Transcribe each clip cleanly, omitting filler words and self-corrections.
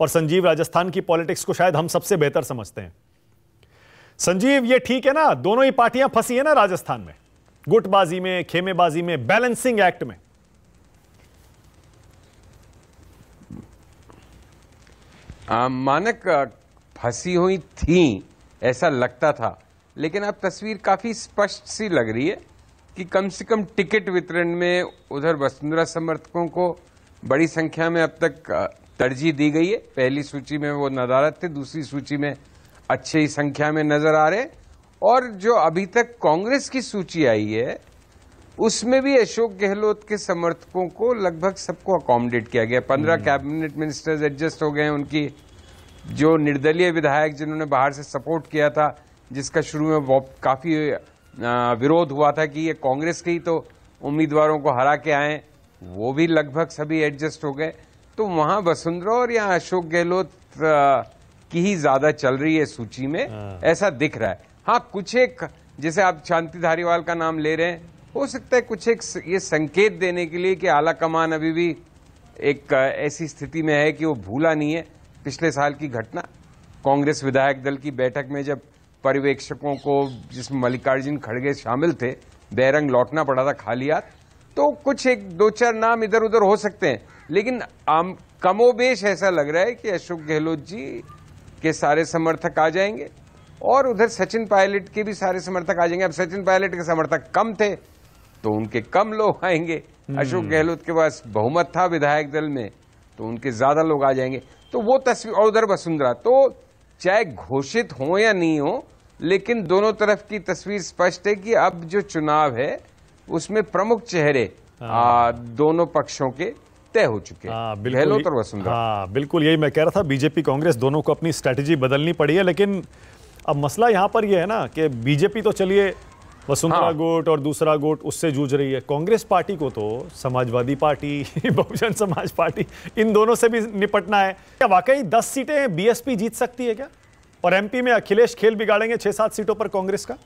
और संजीव राजस्थान की पॉलिटिक्स को शायद हम सबसे बेहतर समझते हैं। संजीव, ये ठीक है ना, दोनों ही पार्टियां फंसी है ना राजस्थान में, गुटबाजी में, खेमेबाजी में, बैलेंसिंग एक्ट में? मानक फंसी हुई थी ऐसा लगता था, लेकिन अब तस्वीर काफी स्पष्ट सी लग रही है कि कम से कम टिकट वितरण में उधर वसुंधरा समर्थकों को बड़ी संख्या में अब तक तरजीह दी गई है। पहली सूची में वो नदारद थे, दूसरी सूची में अच्छी संख्या में नजर आ रहे, और जो अभी तक कांग्रेस की सूची आई है उसमें भी अशोक गहलोत के समर्थकों को लगभग सबको अकोमोडेट किया गया। 15 कैबिनेट मिनिस्टर्स एडजस्ट हो गए। उनकी जो निर्दलीय विधायक जिन्होंने बाहर से सपोर्ट किया था, जिसका शुरू में काफी विरोध हुआ था कि ये कांग्रेस के ही तो उम्मीदवारों को हरा के आए, वो भी लगभग सभी एडजस्ट हो गए। तो वहां वसुंधरा और यहाँ अशोक गहलोत की ही ज्यादा चल रही है सूची में, ऐसा दिख रहा है। हाँ, कुछ एक, जैसे आप शांति धारीवाल का नाम ले रहे हैं, हो सकता है कुछ एक ये संकेत देने के लिए कि आला कमान अभी भी एक ऐसी स्थिति में है कि वो भूला नहीं है पिछले साल की घटना। कांग्रेस विधायक दल की बैठक में जब पर्यवेक्षकों को, जिसमें मल्लिकार्जुन खड़गे शामिल थे, बैरंग लौटना पड़ा था खाली हाथ, तो कुछ एक दो चार नाम इधर उधर हो सकते हैं, लेकिन कमोबेश ऐसा लग रहा है कि अशोक गहलोत जी के सारे समर्थक आ जाएंगे और उधर सचिन पायलट के भी सारे समर्थक आ जाएंगे। अब सचिन पायलट के समर्थक कम थे तो उनके कम लोग आएंगे, अशोक गहलोत के पास बहुमत था विधायक दल में तो उनके ज्यादा लोग आ जाएंगे। तो वो तस्वीर, और उधर वसुंधरा, तो चाहे घोषित हो या नहीं हो, लेकिन दोनों तरफ की तस्वीर स्पष्ट है कि अब जो चुनाव है उसमें प्रमुख चेहरे दोनों पक्षों के तय हो चुके हैं, गहलोत और वसुंधरा। हाँ, बिल्कुल यही मैं कह रहा था, बीजेपी कांग्रेस दोनों को अपनी स्ट्रैटेजी बदलनी पड़ी है। लेकिन अब मसला यहां पर यह है ना कि बीजेपी तो चलिए वसुंधरा गुट और दूसरा गुट उससे जूझ रही है, कांग्रेस पार्टी को तो समाजवादी पार्टी, बहुजन समाज पार्टी, इन दोनों से भी निपटना है। क्या वाकई 10 सीटें बीएसपी जीत सकती है क्या? और एमपी में अखिलेश खेल बिगाड़ेंगे 6-7 सीटों पर कांग्रेस का?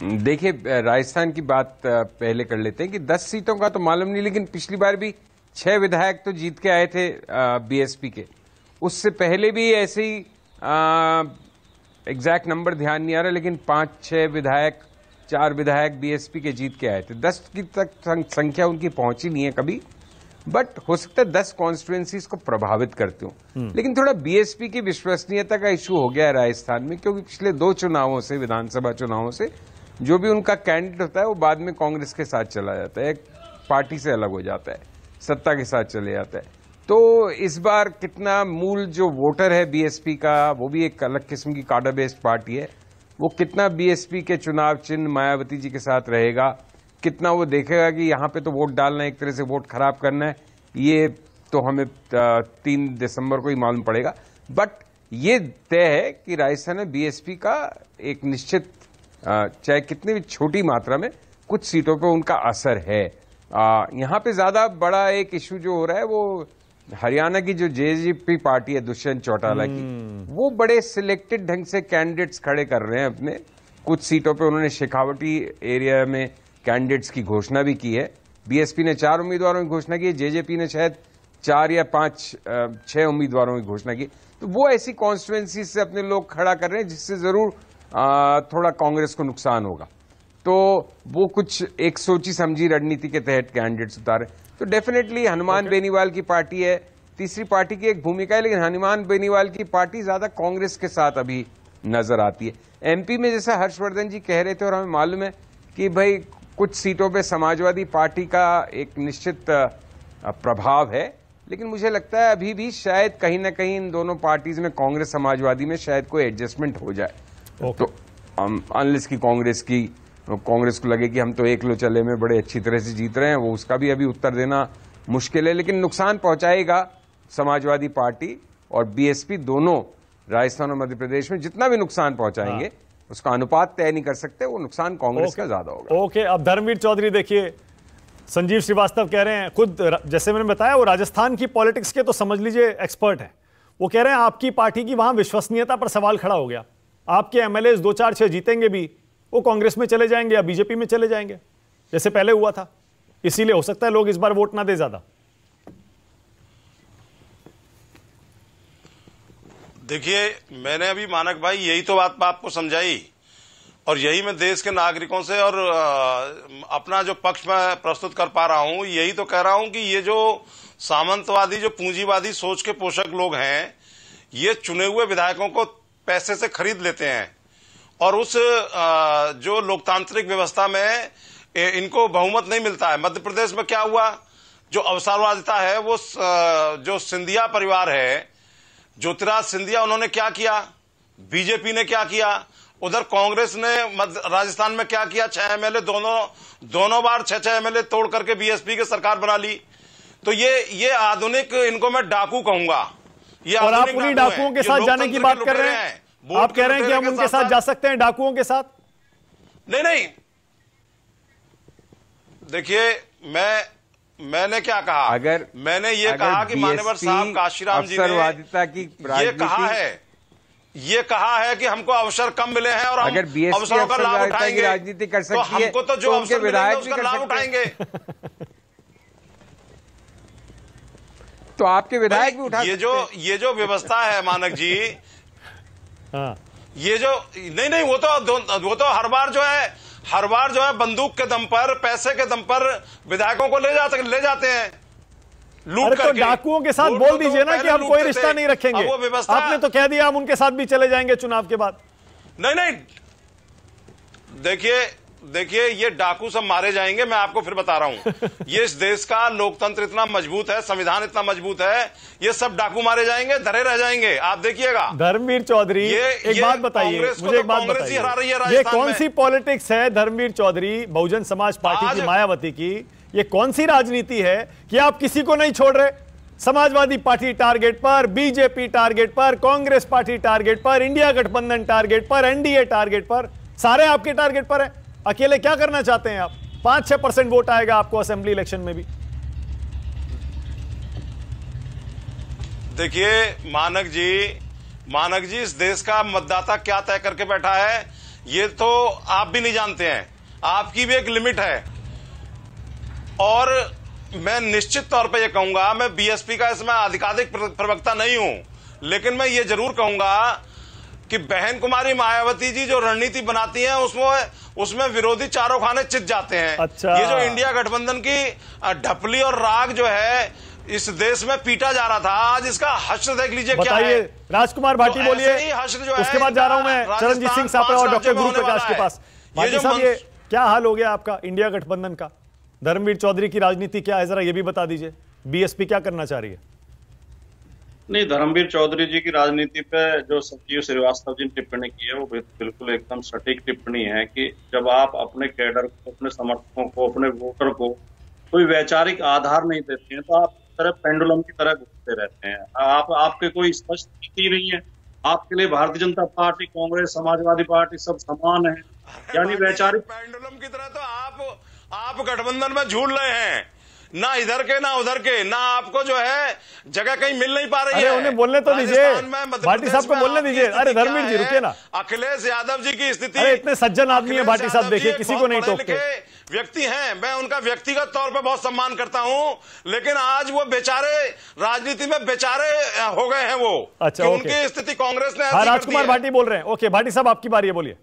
देखिए, राजस्थान की बात पहले कर लेते हैं कि 10 सीटों का तो मालूम नहीं, लेकिन पिछली बार भी 6 विधायक तो जीत के आए थे बीएसपी के। उससे पहले भी ऐसे ही एग्जैक्ट नंबर ध्यान नहीं आ रहा, लेकिन 5-6 विधायक, 4 विधायक बीएसपी के जीत के आए थे। 10 की तक संख्या उनकी पहुंची नहीं है कभी, बट हो सकता है 10 कॉन्स्टिट्यूएंसीज को प्रभावित करते हो। लेकिन थोड़ा बीएसपी की विश्वसनीयता का इशू हो गया है राजस्थान में, क्योंकि पिछले 2 चुनावों से, विधानसभा चुनावों से, जो भी उनका कैंडिडेट होता है वो बाद में कांग्रेस के साथ चला जाता है, एक पार्टी से अलग हो जाता है, सत्ता के साथ चले जाता है। तो इस बार कितना मूल जो वोटर है बीएसपी का, वो भी एक अलग किस्म की कार्डर बेस्ड पार्टी है, वो कितना बीएसपी के चुनाव चिन्ह मायावती जी के साथ रहेगा, कितना वो देखेगा कि यहाँ पे तो वोट डालना है, एक तरह से वोट खराब करना है, ये तो हमें 3 दिसंबर को ही मालूम पड़ेगा। बट ये तय है कि राजस्थान में बीएसपी का एक निश्चित, चाहे कितनी भी छोटी मात्रा में, कुछ सीटों पर उनका असर है। यहाँ पे ज्यादा बड़ा एक इश्यू जो हो रहा है वो हरियाणा की जो जेजेपी पार्टी है दुष्यंत चौटाला की, वो बड़े सिलेक्टेड ढंग से कैंडिडेट्स खड़े कर रहे हैं अपने। कुछ सीटों पे उन्होंने शेखावटी एरिया में कैंडिडेट्स की घोषणा भी की है। बीएसपी ने 4 उम्मीदवारों की घोषणा की है, जेजेपी ने शायद 4 या 5-6 उम्मीदवारों की घोषणा की। तो वो ऐसी कॉन्स्टिट्यूएंसी से अपने लोग खड़ा कर रहे हैं जिससे जरूर थोड़ा कांग्रेस को नुकसान होगा। तो वो कुछ एक सोची समझी रणनीति के तहत कैंडिडेट्स उतारे। तो डेफिनेटली हनुमान बेनीवाल की पार्टी है, तीसरी पार्टी की एक भूमिका है, लेकिन हनुमान बेनीवाल की पार्टी ज्यादा कांग्रेस के साथ अभी नजर आती है। एमपी में जैसा हर्षवर्धन जी कह रहे थे, और हमें मालूम है कि भाई कुछ सीटों पे समाजवादी पार्टी का एक निश्चित प्रभाव है, लेकिन मुझे लगता है अभी भी शायद कहीं ना कहीं इन दोनों पार्टीज में, कांग्रेस समाजवादी में, शायद कोई एडजस्टमेंट हो जाए। तो अनलेस की कांग्रेस को लगे कि हम तो एक लो चले में बड़े अच्छी तरह से जीत रहे हैं, वो उसका भी अभी उत्तर देना मुश्किल है। लेकिन नुकसान पहुंचाएगा समाजवादी पार्टी और बीएसपी दोनों, राजस्थान और मध्य प्रदेश में जितना भी नुकसान पहुंचाएंगे उसका अनुपात तय नहीं कर सकते, वो नुकसान कांग्रेस का ज्यादा होगा। ओके, अब धर्मवीर चौधरी देखिए, संजीव श्रीवास्तव कह रहे हैं, खुद जैसे मैंने बताया वो राजस्थान की पॉलिटिक्स के तो समझ लीजिए एक्सपर्ट हैं, वो कह रहे हैं आपकी पार्टी की वहां विश्वसनीयता पर सवाल खड़ा हो गया। आपके एमएलए 2-4-6 जीतेंगे भी, वो कांग्रेस में चले जाएंगे या बीजेपी में चले जाएंगे, जैसे पहले हुआ था। इसीलिए हो सकता है लोग इस बार वोट ना दे ज्यादा। देखिए, मैंने अभी मानक भाई यही तो बात आपको समझाई, और यही मैं देश के नागरिकों से और अपना जो पक्ष मैं प्रस्तुत कर पा रहा हूं, यही तो कह रहा हूं कि ये जो सामंतवादी, जो पूंजीवादी सोच के पोषक लोग हैं, ये चुने हुए विधायकों को पैसे से खरीद लेते हैं, और उस जो लोकतांत्रिक व्यवस्था में इनको बहुमत नहीं मिलता है। मध्य प्रदेश में क्या हुआ, जो अवसरवादिता है, वो जो सिंधिया परिवार है, ज्योतिराज सिंधिया, उन्होंने क्या किया, बीजेपी ने क्या किया, उधर कांग्रेस ने राजस्थान में क्या किया, 6 एमएलए दोनों बार 6 एमएलए तोड़ करके बीएसपी की सरकार बना ली। तो ये आधुनिक, इनको मैं डाकू कहूंगा। ये और आप उन्हीं डाकुओं के साथ जाने की बात कर रहे हैं? आप कह रहे हैं कि हम उनके साथ जा सकते हैं, डाकुओं के साथ? नहीं, देखिए, मैंने क्या कहा, अगर मैंने ये कहा कि मान्यवर साहब काशीराम जी ने ये कहा है कि हमको अवसर कम मिले हैं और हम अवसरों का लाभ उठाएंगे, राजनीति कर सकती है, हमको तो जो अवसर मिलेंगे उसका लाभ उठाएंगे। तो आपके विधायक भी उठा ये जो व्यवस्था है मानक जी, हाँ, ये जो नहीं वो तो हर बार जो है बंदूक के दम पर, पैसे के दम पर विधायकों को ले जाते हैं लूट करके। तो डाकुओं के साथ बोल दीजिए ना कि हम कोई रिश्ता नहीं रखेंगे। आपने तो कह दिया हम उनके साथ भी चले जाएंगे चुनाव के बाद। नहीं, देखिए ये डाकू सब मारे जाएंगे। मैं आपको फिर बता रहा हूं, ये इस देश का लोकतंत्र इतना मजबूत है, संविधान इतना मजबूत है, ये सब डाकू मारे जाएंगे, धरे रह जाएंगे, आप देखिएगा। धर्मवीर चौधरी, एक बात बताइए मुझे, एक बात बताइए, ये कौन सी पॉलिटिक्स है धर्मवीर चौधरी, बहुजन समाज पार्टी की, मायावती की? ये कौन सी राजनीति है कि आप किसी को नहीं छोड़ रहे? समाजवादी पार्टी टारगेट पर, बीजेपी टारगेट पर, कांग्रेस पार्टी टारगेट पर, इंडिया गठबंधन टारगेट पर, एनडीए टारगेट पर, सारे आपके टारगेट पर है। अकेले क्या करना चाहते हैं आप? 5-6% वोट आएगा आपको असेंबली इलेक्शन में भी। देखिए मानक जी, इस देश का मतदाता क्या तय करके बैठा है, ये तो आप भी नहीं जानते हैं। आपकी भी एक लिमिट है, और मैं निश्चित तौर पे ये कहूंगा, मैं बीएसपी का इसमें आधिकारिक प्रवक्ता नहीं हूं, लेकिन मैं ये जरूर कहूंगा कि बहन कुमारी मायावती जी जो रणनीति बनाती हैं, उसमें विरोधी चारों खाने चित जाते हैं। अच्छा। ये जो इंडिया गठबंधन की ढपली और राग जो है इस देश में पीटा जा रहा था, आज इसका हश्र देख लीजिए क्या है। राजकुमार भाटी बोलिए, उसके बाद जा रहा हूं मैं चरणजीत सिंह सापरा और डॉक्टर गुरु प्रकाश के पास। भाटी साहब, ये क्या हाल हो गया आपका इंडिया गठबंधन का? धर्मवीर चौधरी की राजनीति क्या है, जरा ये भी बता दीजिए। बीएसपी क्या करना चाह रही है? नहीं, धर्मवीर चौधरी जी की राजनीति पे जो संजीव श्रीवास्तव जी ने टिप्पणी की है, वो बिल्कुल एकदम सटीक टिप्पणी है कि जब आप अपने कैडर को, अपने समर्थकों को, अपने वोटर को कोई वैचारिक आधार नहीं देते हैं, तो आप तरह पेंडुलम की तरह घूमते रहते हैं। आपके कोई स्पष्ट नीति नहीं है। आपके लिए भारतीय जनता पार्टी, कांग्रेस, समाजवादी पार्टी सब समान है, यानी वैचारिक पेंडुलम की तरह। तो आप गठबंधन में झूल रहे हैं, ना इधर के ना उधर के, ना आपको जो है जगह कहीं मिल नहीं पा रही है। उन्हें बोलने तो दीजिए, भाटी साहब को बोलने दीजिए। अरे धर्मवीर जी रुकिए ना। अखिलेश यादव जी की स्थिति, अरे इतने सज्जन आदमी है भाटी साहब, देखिए किसी को नहीं टोकते। व्यक्ति हैं, मैं उनका व्यक्तिगत तौर पे बहुत सम्मान करता हूं, लेकिन आज वो बेचारे राजनीति में बेचारे हो गए हैं वो। अच्छा, उनकी स्थिति कांग्रेस ने। हाँ, राजकुमार भाटी बोल रहे हैं। ओके भाटी साहब, आपकी बारी है, बोलिए।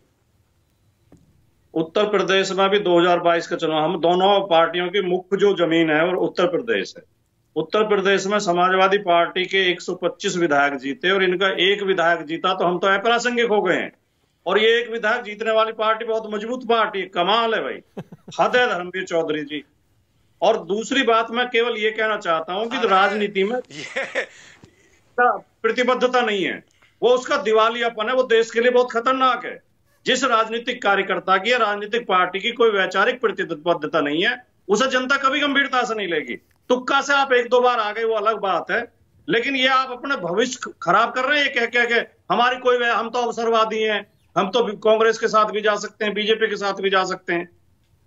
उत्तर प्रदेश में भी 2022 का चुनाव, हम दोनों पार्टियों की मुख्य जो जमीन है और उत्तर प्रदेश है। उत्तर प्रदेश में समाजवादी पार्टी के 125 विधायक जीते और इनका एक विधायक जीता, तो हम तो अप्रासंगिक हो गए हैं। और ये एक विधायक जीतने वाली पार्टी बहुत मजबूत पार्टी, कमाल है भाई, हद है धर्मवीर चौधरी जी। और दूसरी बात मैं केवल ये कहना चाहता हूं कि राजनीति में प्रतिबद्धता नहीं है, वो उसका दिवालियापन है, वो देश के लिए बहुत खतरनाक है। जिस राजनीतिक कार्यकर्ता की या राजनीतिक पार्टी की कोई वैचारिक प्रतिबद्धता नहीं है, उसे जनता कभी गंभीरता से नहीं लेगी। तुक्का से आप 1-2 बार आ गए वो अलग बात है, लेकिन ये आप अपने भविष्य खराब कर रहे हैं। ये कह के हमारी कोई, हम तो अवसरवादी हैं, हम तो कांग्रेस के साथ भी जा सकते हैं, बीजेपी के साथ भी जा सकते हैं।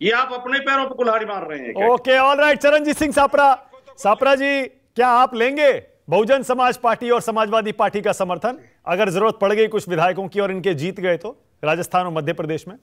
ये आप अपने पैरों पर कुल्हाड़ी मार रहे हैं। Okay, all right. चरणजीत सिंह सापरा जी, क्या आप लेंगे बहुजन समाज पार्टी और समाजवादी पार्टी का समर्थन अगर जरूरत पड़ गई कुछ विधायकों की और इनके जीत गए तो राजस्थान और मध्य प्रदेश में?